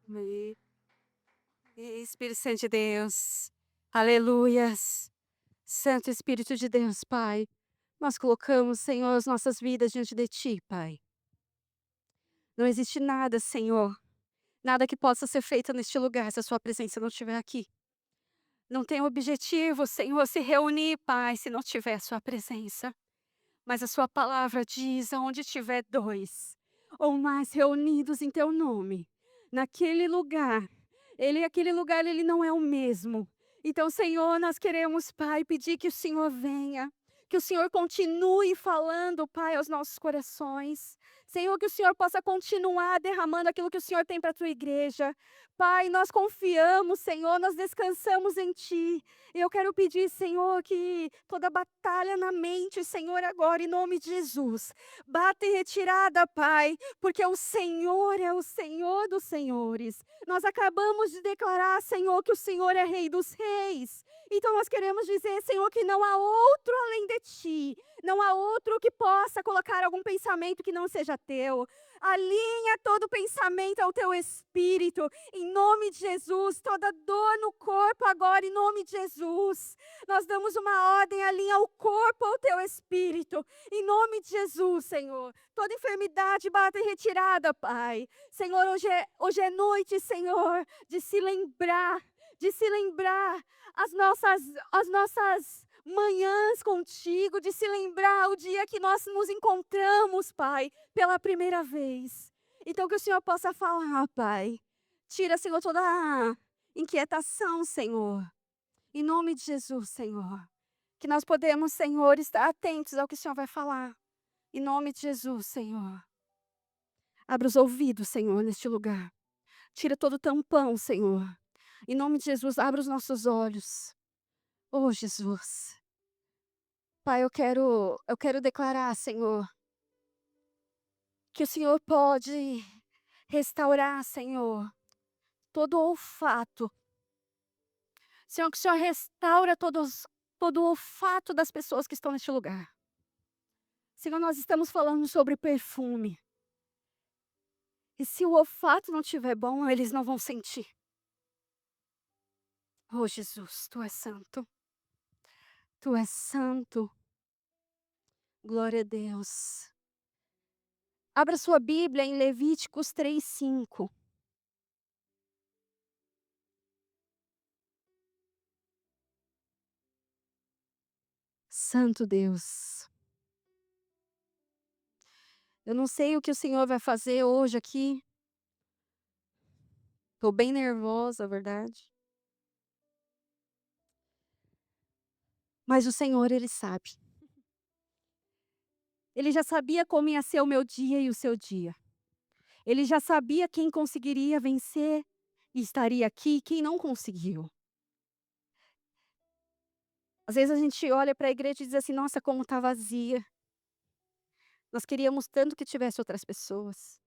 Amém. Espírito Santo de Deus. Aleluias. Santo Espírito de Deus, Pai. Nós colocamos, Senhor, as nossas vidas diante de Ti, Pai. Não existe nada, Senhor, nada que possa ser feito neste lugar se a Sua presença não estiver aqui. Não tem objetivo, Senhor, se reunir, Pai, se não tiver a Sua presença. Mas a Sua palavra diz: aonde tiver dois ou mais reunidos em Teu nome, naquele lugar, aquele lugar ele não é o mesmo. Então, Senhor, nós queremos, Pai, pedir que o Senhor venha, que o Senhor continue falando, Pai, aos nossos corações. Senhor, que o Senhor possa continuar derramando aquilo que o Senhor tem para a Tua igreja. Pai, nós confiamos, Senhor, nós descansamos em Ti. E eu quero pedir, Senhor, que toda batalha na mente, Senhor, agora, em nome de Jesus, bata em retirada, Pai, porque o Senhor é o Senhor dos senhores. Nós acabamos de declarar, Senhor, que o Senhor é Rei dos reis. Então nós queremos dizer, Senhor, que não há outro além de Ti. Não há outro que possa colocar algum pensamento que não seja Teu. Alinha todo pensamento ao Teu Espírito. Em nome de Jesus, toda dor no corpo agora, em nome de Jesus. Nós damos uma ordem, alinha o corpo ao Teu Espírito. Em nome de Jesus, Senhor. Toda enfermidade bata em retirada, Pai. Senhor, hoje é noite, Senhor, de se lembrar as nossas manhãs contigo, de se lembrar o dia que nós nos encontramos, Pai, pela primeira vez. Então que o Senhor possa falar, Pai. Tira, Senhor, toda a inquietação, Senhor. Em nome de Jesus, Senhor. Que nós podemos, Senhor, estar atentos ao que o Senhor vai falar. Em nome de Jesus, Senhor. Abra os ouvidos, Senhor, neste lugar. Tira todo o tampão, Senhor. Em nome de Jesus, abra os nossos olhos. Oh, Jesus. Pai, eu quero declarar, Senhor, que o Senhor pode restaurar, Senhor, todo o olfato. Senhor, que o Senhor restaura todo o olfato das pessoas que estão neste lugar. Senhor, nós estamos falando sobre perfume. E se o olfato não estiver bom, eles não vão sentir. Oh, Jesus, Tu és santo. Tu és santo. Glória a Deus. Abra sua Bíblia em Levíticos 3:5. Santo Deus. Eu não sei o que o Senhor vai fazer hoje aqui. Estou bem nervosa, a verdade. Mas o Senhor, Ele sabe. Ele já sabia como ia ser o meu dia e o seu dia. Ele já sabia quem conseguiria vencer e estaria aqui e quem não conseguiu. Às vezes a gente olha para a igreja e diz assim: nossa, como está vazia. Nós queríamos tanto que tivesse outras pessoas.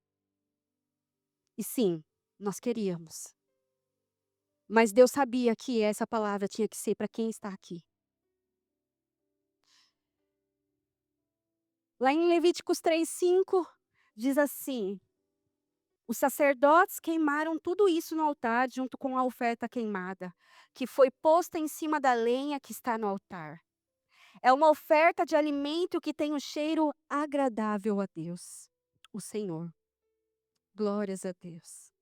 E sim, nós queríamos. Mas Deus sabia que essa palavra tinha que ser para quem está aqui. Lá em Levíticos 3:5 diz assim: os sacerdotes queimaram tudo isso no altar junto com a oferta queimada, que foi posta em cima da lenha que está no altar. É uma oferta de alimento que tem um cheiro agradável a Deus, o Senhor. Glórias a Deus.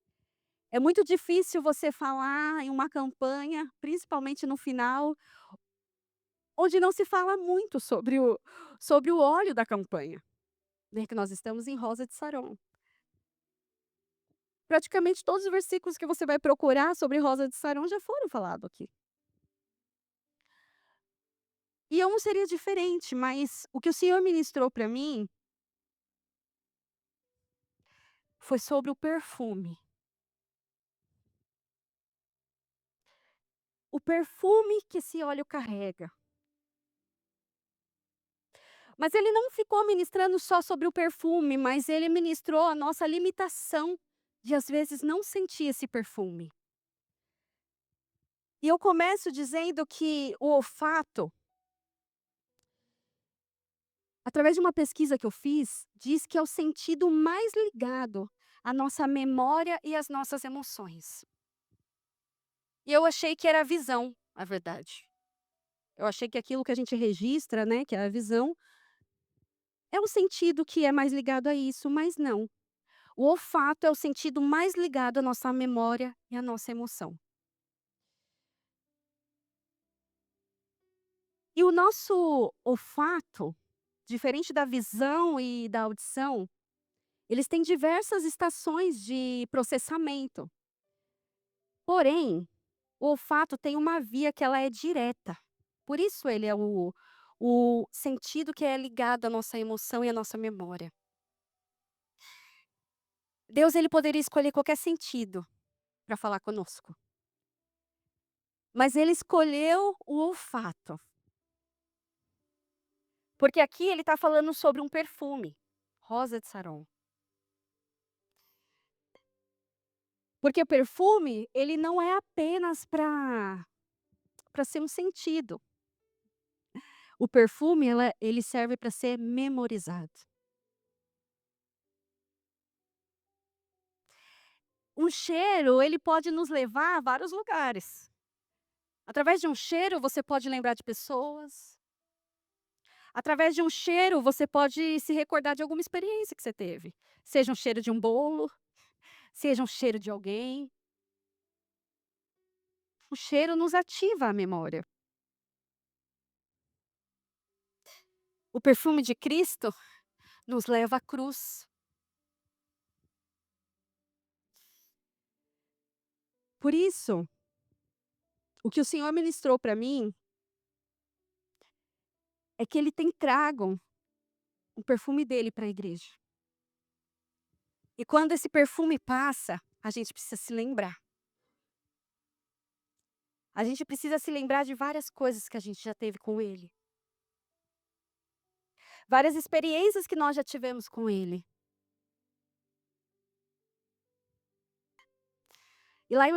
É muito difícil você falar em uma campanha, principalmente no final, onde não se fala muito sobre o óleo da campanha, né, que nós estamos em Rosa de Saron. Praticamente todos os versículos que você vai procurar sobre Rosa de Saron já foram falados aqui. E eu não seria diferente, mas o que o Senhor ministrou para mim foi sobre o perfume. O perfume que esse óleo carrega. Mas ele não ficou ministrando só sobre o perfume, mas ele ministrou a nossa limitação de às vezes não sentir esse perfume. E eu começo dizendo que o olfato, através de uma pesquisa que eu fiz, diz que é o sentido mais ligado a nossa memória e as nossas emoções. E eu achei que era a visão, a verdade. Eu achei que aquilo que a gente registra, né, que é a visão, é o sentido que é mais ligado a isso, mas não. O olfato é o sentido mais ligado à nossa memória e à nossa emoção. E o nosso olfato, diferente da visão e da audição, eles têm diversas estações de processamento. Porém, o olfato tem uma via que ela é direta. Por isso ele é o sentido que é ligado à nossa emoção e à nossa memória. Deus ele poderia escolher qualquer sentido para falar conosco, mas ele escolheu o olfato, porque aqui ele está falando sobre um perfume, rosa de Saron. Porque o perfume, ele não é apenas para ser um sentido. O perfume, ele serve para ser memorizado. Um cheiro, ele pode nos levar a vários lugares. Através de um cheiro, você pode lembrar de pessoas. Através de um cheiro, você pode se recordar de alguma experiência que você teve. Seja um cheiro de um bolo, seja um cheiro de alguém. O cheiro nos ativa a memória. O perfume de Cristo nos leva à cruz. Por isso, o que o Senhor ministrou para mim é que Ele tem trago o perfume dele para a igreja. E quando esse perfume passa, a gente precisa se lembrar. A gente precisa se lembrar de várias coisas que a gente já teve com Ele. Várias experiências que nós já tivemos com Ele. E lá em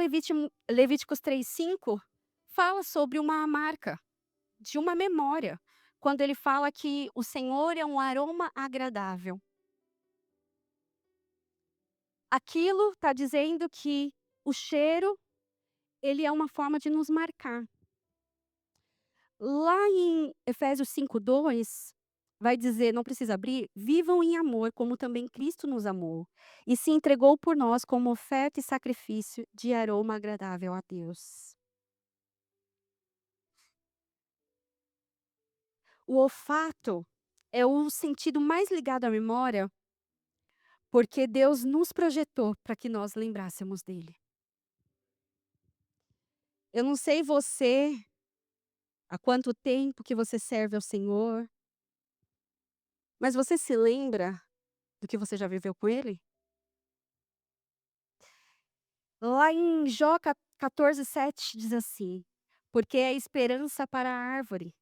Levíticos 3:5, fala sobre uma marca, de uma memória, quando ele fala que o Senhor é um aroma agradável. Aquilo está dizendo que o cheiro, ele é uma forma de nos marcar. Lá em Efésios 5:2, vai dizer, não precisa abrir: "Vivam em amor, como também Cristo nos amou, e se entregou por nós como oferta e sacrifício de aroma agradável a Deus". O olfato é o sentido mais ligado à memória, porque Deus nos projetou para que nós lembrássemos dele. Eu não sei você, há quanto tempo que você serve ao Senhor, mas você se lembra do que você já viveu com ele? Lá em Jó 14:7 diz assim: "Porque é esperança para a árvore,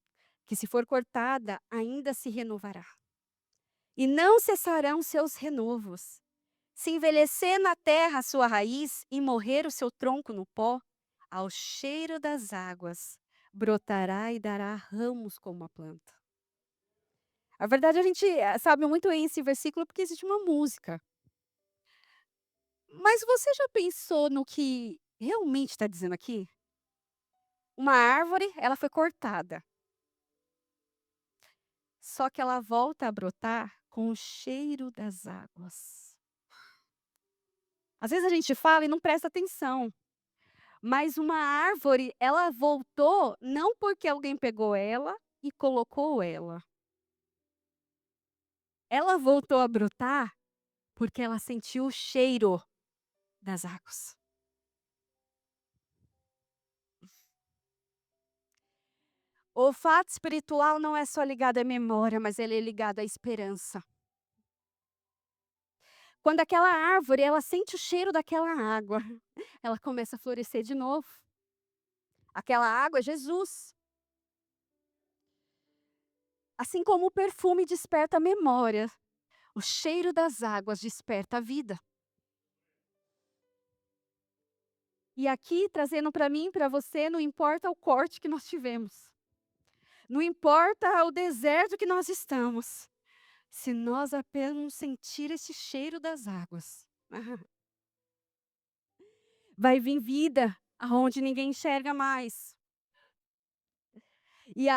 que se for cortada, ainda se renovará. E não cessarão seus renovos. Se envelhecer na terra a sua raiz e morrer o seu tronco no pó, ao cheiro das águas brotará e dará ramos como a planta". A verdade, a gente sabe muito esse versículo porque existe uma música. Mas você já pensou no que realmente está dizendo aqui? Uma árvore, ela foi cortada, só que ela volta a brotar com o cheiro das águas. Às vezes a gente fala e não presta atenção, mas uma árvore, ela voltou não porque alguém pegou ela e colocou ela. Ela voltou a brotar porque ela sentiu o cheiro das águas. O olfato espiritual não é só ligado à memória, mas ele é ligado à esperança. Quando aquela árvore, ela sente o cheiro daquela água, ela começa a florescer de novo. Aquela água é Jesus. Assim como o perfume desperta a memória, o cheiro das águas desperta a vida. E aqui, trazendo para mim e para você, não importa o corte que nós tivemos. Não importa o deserto que nós estamos. Se nós apenas sentir esse cheiro das águas, Vai vir vida aonde ninguém enxerga mais.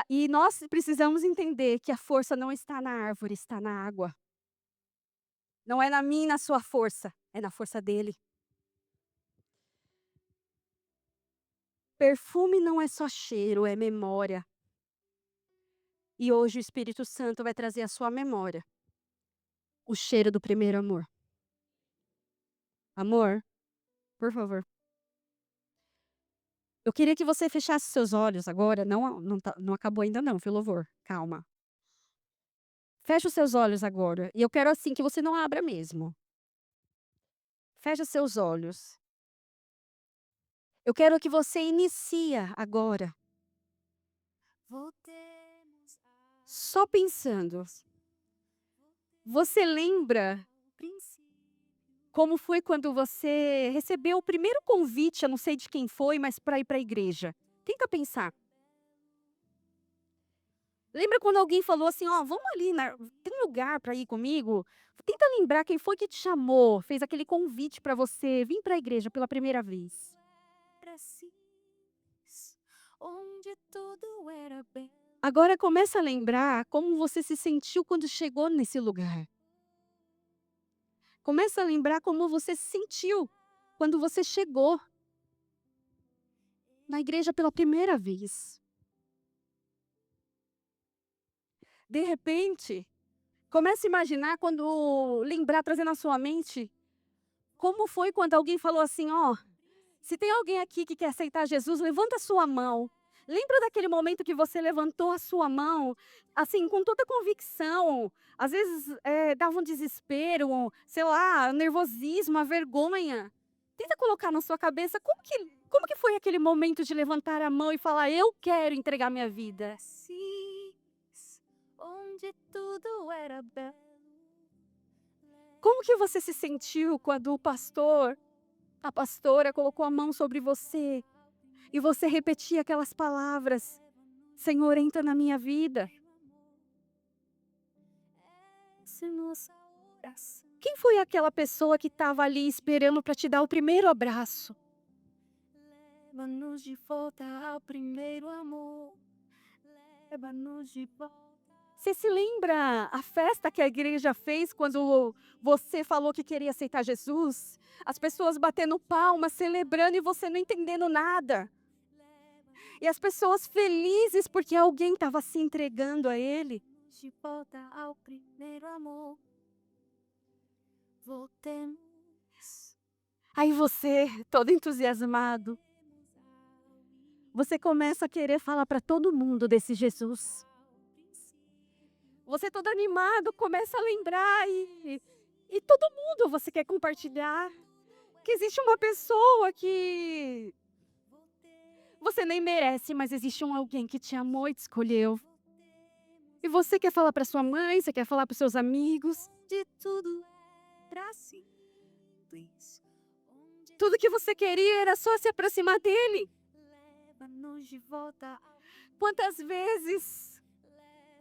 E nós precisamos entender que a força não está na árvore, está na água. Não é na minha e na sua força, é na força dele. Perfume não é só cheiro, é memória. E hoje o Espírito Santo vai trazer à sua memória o cheiro do primeiro amor. Amor, por favor. Eu queria que você fechasse seus olhos agora, não acabou ainda não, viu, louvor? Calma. Fecha os seus olhos agora, e eu quero assim que você não abra mesmo. Fecha seus olhos. Eu quero que você inicia agora. Só pensando. Você lembra como foi quando você recebeu o primeiro convite, eu não sei de quem foi, mas para ir para a igreja? Tenta pensar. Lembra quando alguém falou assim: "Ó, vamos ali, tem lugar para ir comigo?" Tenta lembrar quem foi que te chamou, fez aquele convite para você vir para a igreja pela primeira vez. Agora começa a lembrar como você se sentiu quando chegou nesse lugar. Começa a lembrar como você se sentiu quando você chegou na igreja pela primeira vez. De repente, comece a imaginar quando lembrar, trazer na sua mente, como foi quando alguém falou assim: "Ó, se tem alguém aqui que quer aceitar Jesus, levanta a sua mão". Lembra daquele momento que você levantou a sua mão, assim, com toda convicção, às vezes, dava um desespero, sei lá, nervosismo, a vergonha. Tenta colocar na sua cabeça como que foi aquele momento de levantar a mão e falar: "Eu quero entregar minha vida". Onde tudo era belo. Como que você se sentiu quando a pastora colocou a mão sobre você e você repetia aquelas palavras: "Senhor, entra na minha vida"? Quem foi aquela pessoa que estava ali esperando para te dar o primeiro abraço? Leva-nos de volta ao primeiro amor. Leva-nos de volta. Você se lembra a festa que a igreja fez quando você falou que queria aceitar Jesus? As pessoas batendo palmas, celebrando e você não entendendo nada. E as pessoas felizes porque alguém estava se entregando a Ele. De volta ao primeiro amor. Voltemos. Aí você, todo entusiasmado, você começa a querer falar para todo mundo desse Jesus. Você todo animado, começa a lembrar e todo mundo você quer compartilhar. Que existe uma pessoa que você nem merece, mas existe alguém que te amou e te escolheu. E você quer falar para sua mãe, você quer falar para os seus amigos. De tudo era simples. Tudo que você queria era só se aproximar dele. Leva-nos de volta. Quantas vezes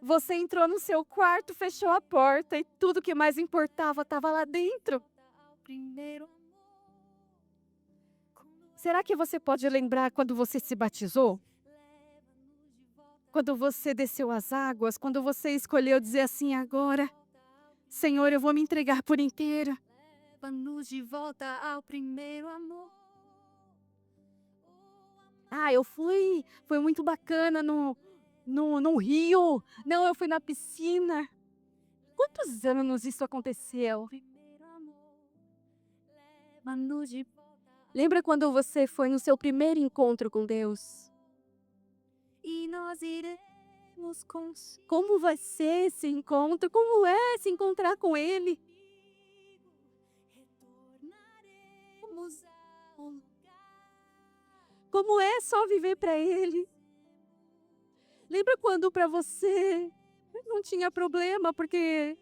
você entrou no seu quarto, fechou a porta e tudo que mais importava estava lá dentro? Será que você pode lembrar quando você se batizou? Quando você desceu as águas, quando você escolheu dizer assim: "Agora, Senhor, eu vou me entregar por inteiro". Leva-nos de volta ao primeiro amor. Ah, foi muito bacana no rio. Não, eu fui na piscina. Quantos anos isso aconteceu? Lembra quando você foi no seu primeiro encontro com Deus? E nós iremos como vai ser esse encontro? Como é se encontrar com Ele? Como é só viver para Ele? Lembra quando para você não tinha problema, porque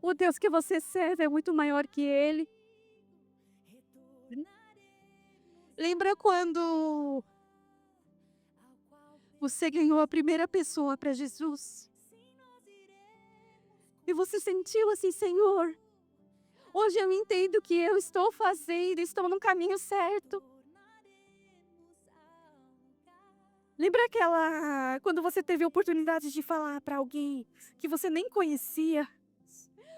o Deus que você serve é muito maior que Ele? Lembra quando você ganhou a primeira pessoa para Jesus? E você sentiu assim: Senhor, Hoje eu entendo que eu estou fazendo, estou no caminho certo. Lembra quando você teve a oportunidade de falar para alguém que você nem conhecia?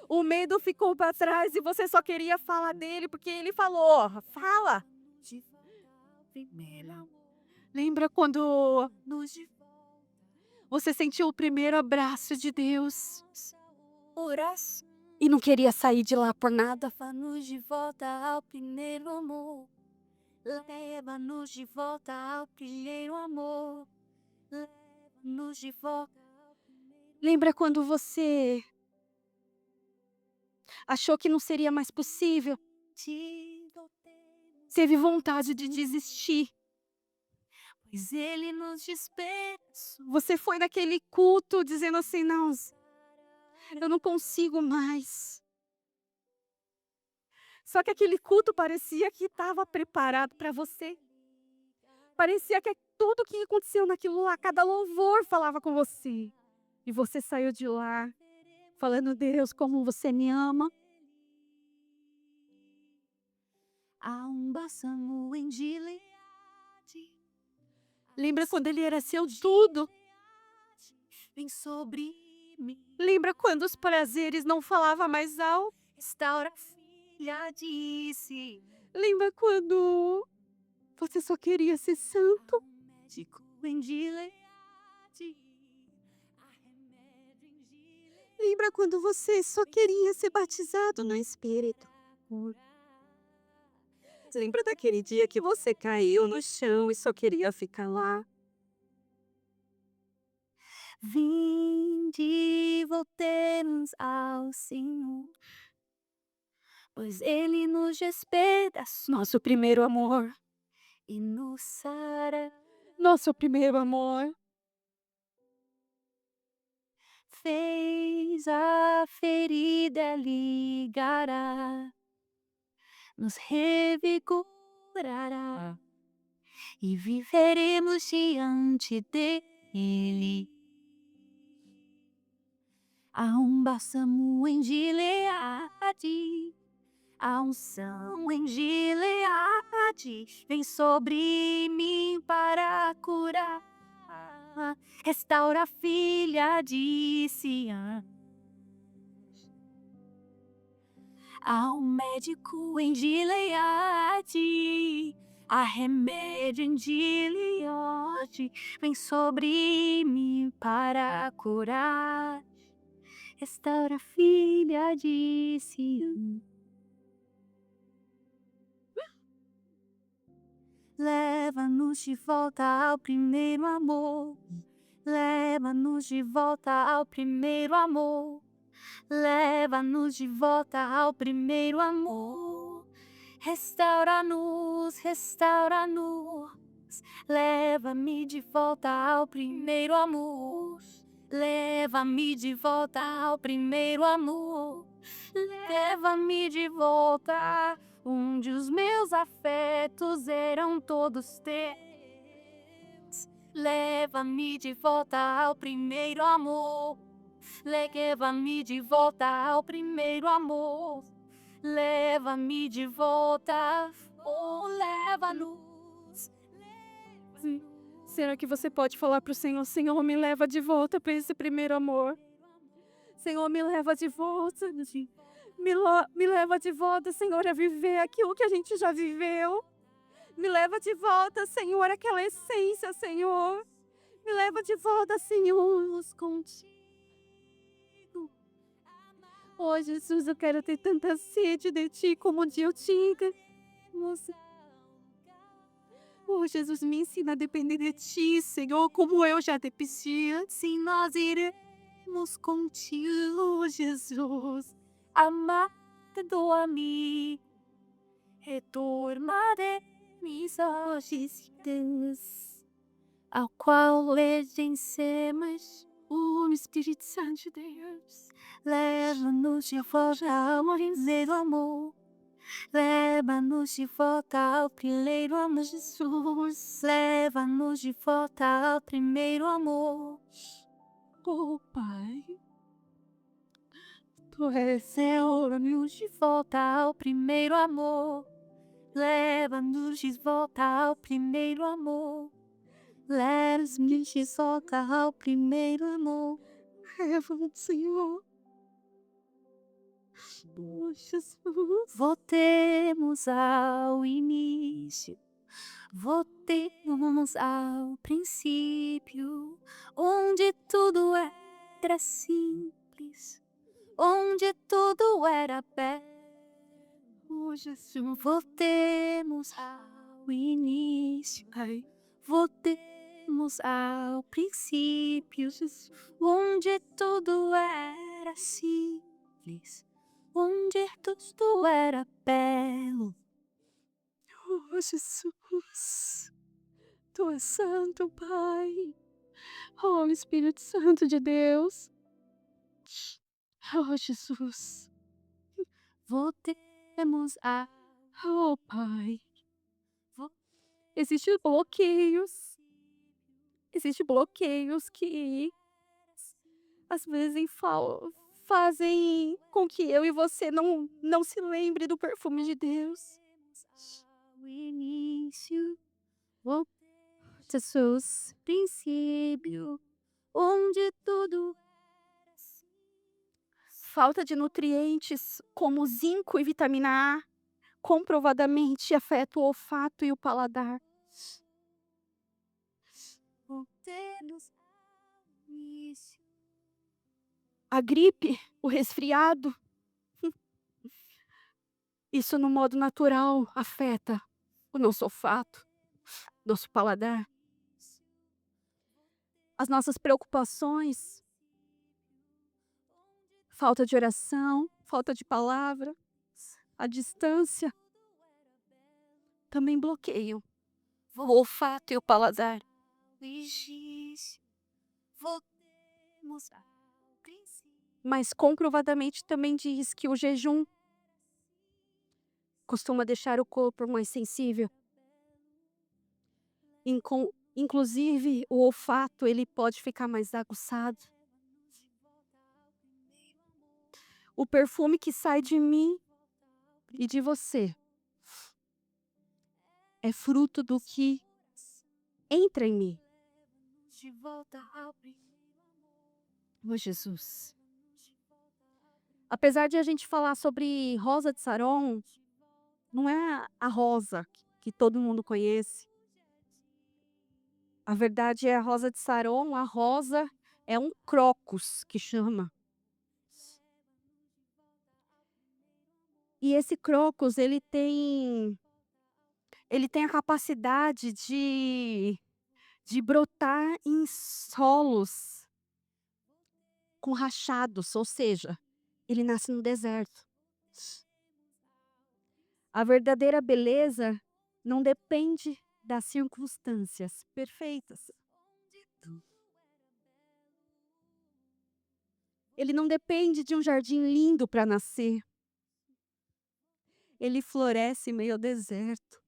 O medo ficou para trás e você só queria falar dele porque ele falou: "Fala". Lembra quando você sentiu o primeiro abraço de Deus e não queria sair de lá por nada? Leva-nos de volta ao primeiro amor. Leva-nos de volta ao primeiro amor. Leva-nos de volta ao primeiro Lembra quando você achou que não seria mais possível? te voltemos, Teve vontade de desistir. pois ele nos dispensa. Você foi naquele culto dizendo assim: "Não, eu não consigo mais". Só que aquele culto parecia que estava preparado para você. Parecia que tudo que aconteceu naquilo lá, cada louvor falava com você. E você saiu de lá falando: "Deus, como você me ama". Há um bálsamo em Gileade. Lembra quando ele era seu tudo? Vem sobre mim. Lembra quando os prazeres não falavam mais alto? Restaura a filha, disse. Lembra quando você só queria ser santo? Médico em Gileade. Há remédio em Gileade. Lembra quando você só queria ser batizado no Espírito? Lembra daquele dia que você caiu no chão e só queria ficar lá? Vinde, voltemos ao Senhor, pois Ele nos despedaçou Nosso primeiro amor, e nos sara. nosso primeiro amor. Fez a ferida ligará, nos revigorará e viveremos diante dele. Há um bálsamo em Gileade, a unção em Gileade vem sobre mim para curar. Restaura a filha de Siã. Há um médico em Gileade, há remédio em Gileade vem sobre mim para curar. Restaura a filha de Sião. Leva-nos de volta ao primeiro amor. Leva-nos de volta ao primeiro amor. Leva-nos de volta ao primeiro amor. Restaura-nos, restaura-nos. Leva-me de volta ao primeiro amor. Leva-me de volta ao primeiro amor. Leva-me de volta onde os meus afetos eram todos teus. Leva-me de volta ao primeiro amor. Leva-me de volta ao primeiro amor. Leva-me de volta, oh, leva-nos. Será que você pode falar para o Senhor: Senhor, me leva de volta para esse primeiro amor? Senhor, me leva de volta. Me leva de volta, Senhor, a viver aquilo que a gente já viveu. Me leva de volta, Senhor, aquela essência, Senhor. Me leva de volta, Senhor, contigo. Oh, Jesus, eu quero ter tanta sede de Ti como um dia eu tinha. Oh, Jesus, me ensina a depender de Ti, Senhor, como eu já dependia. Sim, nós iremos Contigo, Jesus. amado-me. Retornaremos hoje, Deus, ao qual vencemos. Oh, Espírito Santo de Deus. Leva-nos de volta ao primeiro amor. Leva-nos de volta ao primeiro amor, Jesus. Leva-nos de volta ao primeiro amor. Oh, Pai. Tu és Leva-nos de volta ao primeiro amor. Leva-nos de volta ao primeiro amor. Leva-nos de volta ao primeiro amor. leva-nos, Senhor. Oh, Jesus. Voltemos ao início. Voltemos ao princípio, onde tudo era simples, onde tudo era belo. Oh, Jesus. Voltemos ao início, Ai, voltemos ao princípio, onde tudo era simples, onde tudo era belo. oh, Jesus. Tu és santo, Pai. Oh, Espírito Santo de Deus. Oh, Jesus. Voltemos a Oh, Pai. vo- Existem bloqueios. Existem bloqueios que às vezes fazem com que eu e você não se lembre do perfume de Deus. ao início, Jesus. princípio, onde tudo Falta de nutrientes como zinco e vitamina A comprovadamente afeta o olfato e o paladar. voltemos ao início. A gripe, o resfriado, isso no modo natural afeta o nosso olfato, nosso paladar. As nossas preocupações, falta de oração, falta de palavra, a distância, também bloqueiam o olfato e o paladar. Início, voltemos ao princípio. Mas comprovadamente também diz que o jejum costuma deixar o corpo mais sensível. Inclusive, o olfato ele pode ficar mais aguçado. O perfume que sai de mim e de você é fruto do que entra em mim. De volta ao primeiro Oh, Jesus. Apesar de a gente falar sobre rosa de Saron, não é a rosa que todo mundo conhece. A verdade é a rosa de Saron, a rosa é um crocus que chama. E esse crocus, ele tem a capacidade de brotar em solos com rachados, ou seja, ele nasce no deserto. A verdadeira beleza não depende das circunstâncias perfeitas. Ele não depende de um jardim lindo para nascer. Ele floresce em meio ao deserto.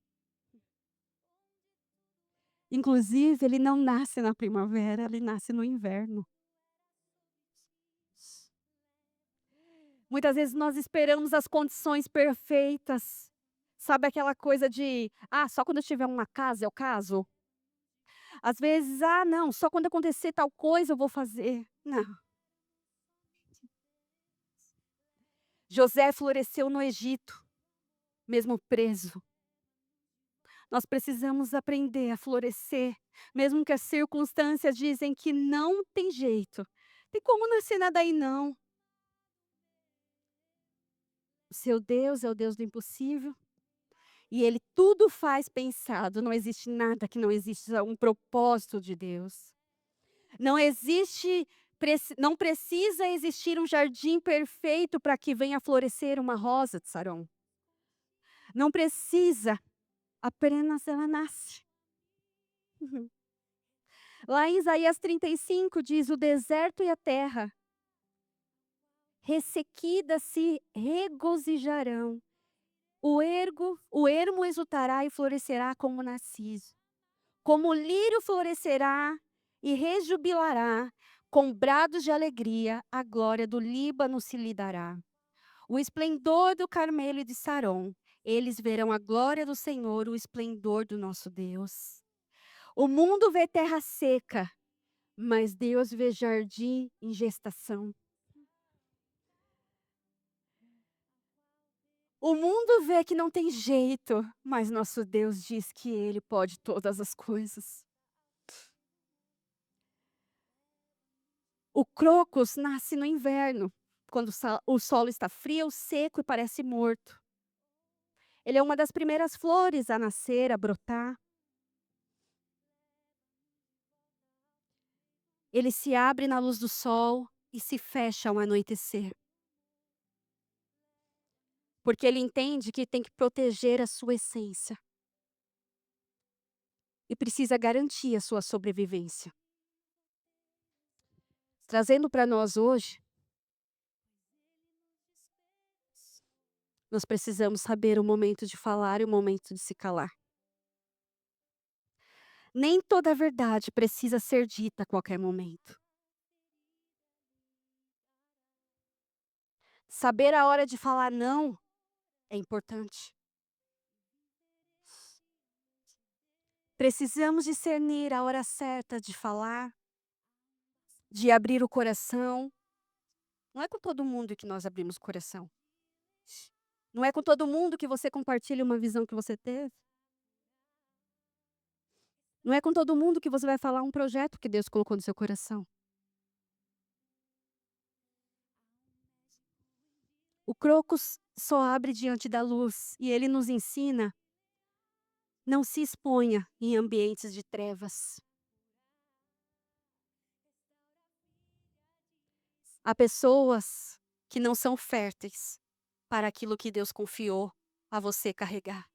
Inclusive, ele não nasce na primavera, ele nasce no inverno. Muitas vezes nós esperamos as condições perfeitas. Sabe aquela coisa de, só quando eu tiver uma casa eu caso? Às vezes, não, só quando acontecer tal coisa eu vou fazer. Não. José floresceu no Egito, mesmo preso. Nós precisamos aprender a florescer, mesmo que as circunstâncias dizem que não tem jeito. Tem como nascer nada aí não. O seu Deus é o Deus do impossível. E ele tudo faz pensado, não existe nada que não exista um propósito de Deus. Não precisa existir um jardim perfeito para que venha florescer uma rosa de Saron. Não precisa, apenas ela nasce. Lá em Isaías 35 diz: o deserto e a terra ressequida se regozijarão. O ermo exultará e florescerá como narciso. Como o lírio florescerá e rejubilará, Com brados de alegria, a glória do Líbano se lhe dará. O esplendor do Carmelo e de Saron. Eles verão a glória do Senhor, o esplendor do nosso Deus. O mundo vê terra seca, mas Deus vê jardim em gestação. O mundo vê que não tem jeito, mas nosso Deus diz que Ele pode todas as coisas. O crocus nasce no inverno, quando o solo está frio, seco e parece morto. Ele é uma das primeiras flores a nascer, a brotar. Ele se abre na luz do sol e se fecha ao anoitecer. Porque ele entende que tem que proteger a sua essência. E precisa garantir a sua sobrevivência. Trazendo para nós hoje, nós precisamos saber o momento de falar e o momento de se calar. Nem toda a verdade precisa ser dita a qualquer momento. Saber a hora de falar não é importante. Precisamos discernir a hora certa de falar, de abrir o coração. Não é com todo mundo que nós abrimos o coração. Não é com todo mundo que você compartilha uma visão que você teve. Não é com todo mundo que você vai falar um projeto que Deus colocou no seu coração. O crocus só abre diante da luz e ele nos ensina: não se exponha em ambientes de trevas. Há pessoas que não são férteis para aquilo que Deus confiou a você carregar.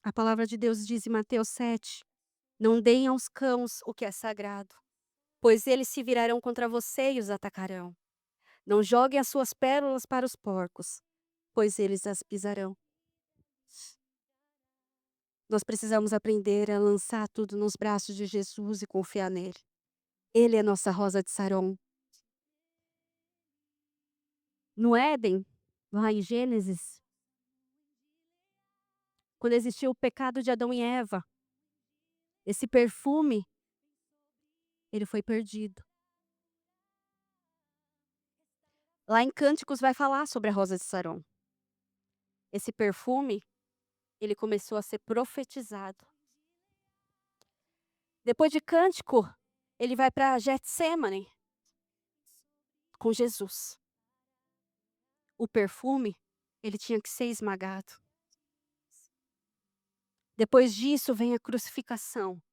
A palavra de Deus diz em Mateus 7: não deem aos cães o que é sagrado, pois eles se virarão contra você e os atacarão. Não joguem as suas pérolas para os porcos, pois eles as pisarão. Nós precisamos aprender a lançar tudo nos braços de Jesus e confiar nele. Ele é nossa rosa de Saron. No Éden, lá em Gênesis, quando existiu o pecado de Adão e Eva, esse perfume, ele foi perdido. Lá em Cânticos vai falar sobre a rosa de Saron. Esse perfume, ele começou a ser profetizado. Depois de Cântico, ele vai para Getsêmani com Jesus. O perfume, ele tinha que ser esmagado. Depois disso vem a crucificação.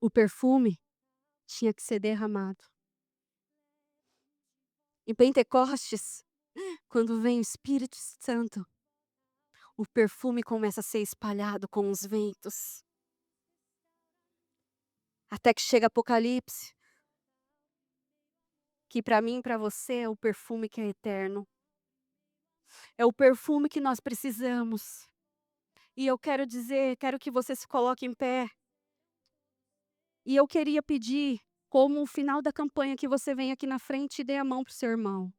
O perfume tinha que ser derramado. Em Pentecostes, quando vem o Espírito Santo, o perfume começa a ser espalhado com os ventos. Até que chega Apocalipse, que para mim e para você é o perfume que é eterno. É o perfume que nós precisamos. E eu quero dizer, quero que você se coloque em pé. E eu queria pedir, como o final da campanha, que você venha aqui na frente e dê a mão para o seu irmão.